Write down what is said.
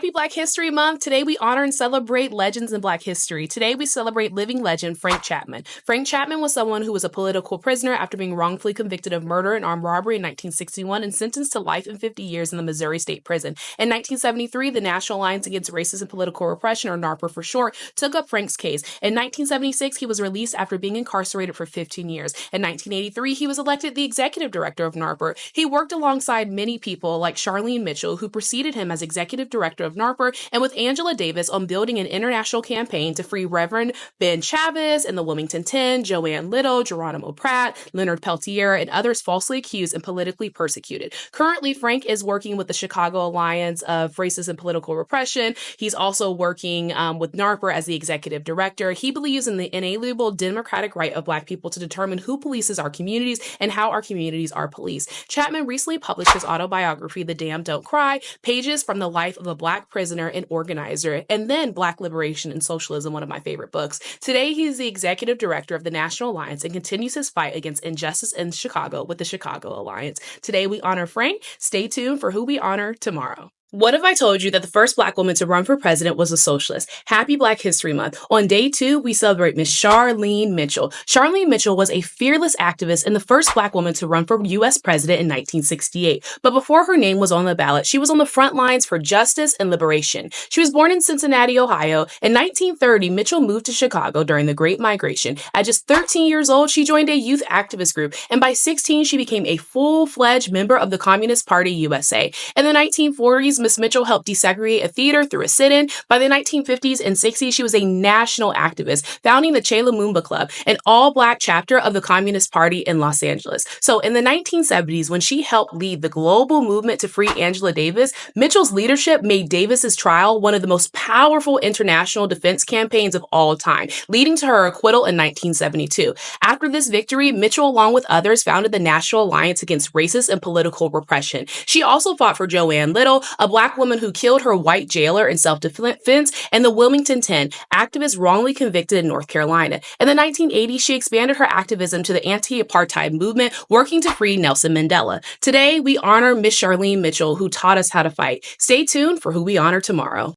Happy Black History Month. Today we honor and celebrate legends in Black history. Today we celebrate living legend Frank Chapman. Frank Chapman was someone who was a political prisoner after being wrongfully convicted of murder and armed robbery in 1961 and sentenced to life and 50 years in the Missouri State Prison. In 1973, the National Alliance Against Racist and Political Repression, or NARPR for short, took up Frank's case. In 1976, he was released after being incarcerated for 15 years. In 1983, he was elected the executive director of NARPR. He worked alongside many people like Charlene Mitchell, who preceded him as executive director of NARPR, and with Angela Davis on building an international campaign to free Reverend Ben Chavez and the Wilmington 10, Joanne Little, Geronimo Pratt, Leonard Peltier, and others falsely accused and politically persecuted. Currently, Frank is working with the Chicago Alliance of Racist and Political Repression. He's also working with NARPR as the executive director. He believes in the inalienable democratic right of Black people to determine who polices our communities and how our communities are policed. Chapman recently published his autobiography, The Damned Don't Cry, pages from the life of a Black prisoner and organizer, and then Black Liberation and Socialism, one of my favorite books. Today, he is the executive director of the National Alliance and continues his fight against injustice in Chicago with the Chicago Alliance. Today, we honor Frank. Stay tuned for who we honor tomorrow. What if I told you that the first Black woman to run for president was a socialist? Happy Black History Month. On day 2, we celebrate Miss Charlene Mitchell. Charlene Mitchell was a fearless activist and the first Black woman to run for U.S. president in 1968. But before her name was on the ballot, she was on the front lines for justice and liberation. She was born in Cincinnati, Ohio. In 1930, Mitchell moved to Chicago during the Great Migration. At just 13 years old, she joined a youth activist group, and by 16, she became a full-fledged member of the Communist Party USA. In the 1940s, Miss Mitchell helped desegregate a theater through a sit-in. By the 1950s and 60s, she was a national activist, founding the Che Lumumba Club, an all-Black chapter of the Communist Party in Los Angeles. So in the 1970s, when she helped lead the global movement to free Angela Davis, Mitchell's leadership made Davis's trial one of the most powerful international defense campaigns of all time, leading to her acquittal in 1972. After this victory, Mitchell, along with others, founded the National Alliance Against Racist and Political Repression. She also fought for Joanne Little, a Black woman who killed her white jailer in self-defense, and the Wilmington 10, activists wrongly convicted in North Carolina. In the 1980s, she expanded her activism to the anti-apartheid movement, working to free Nelson Mandela. Today, we honor Miss Charlene Mitchell, who taught us how to fight. Stay tuned for who we honor tomorrow.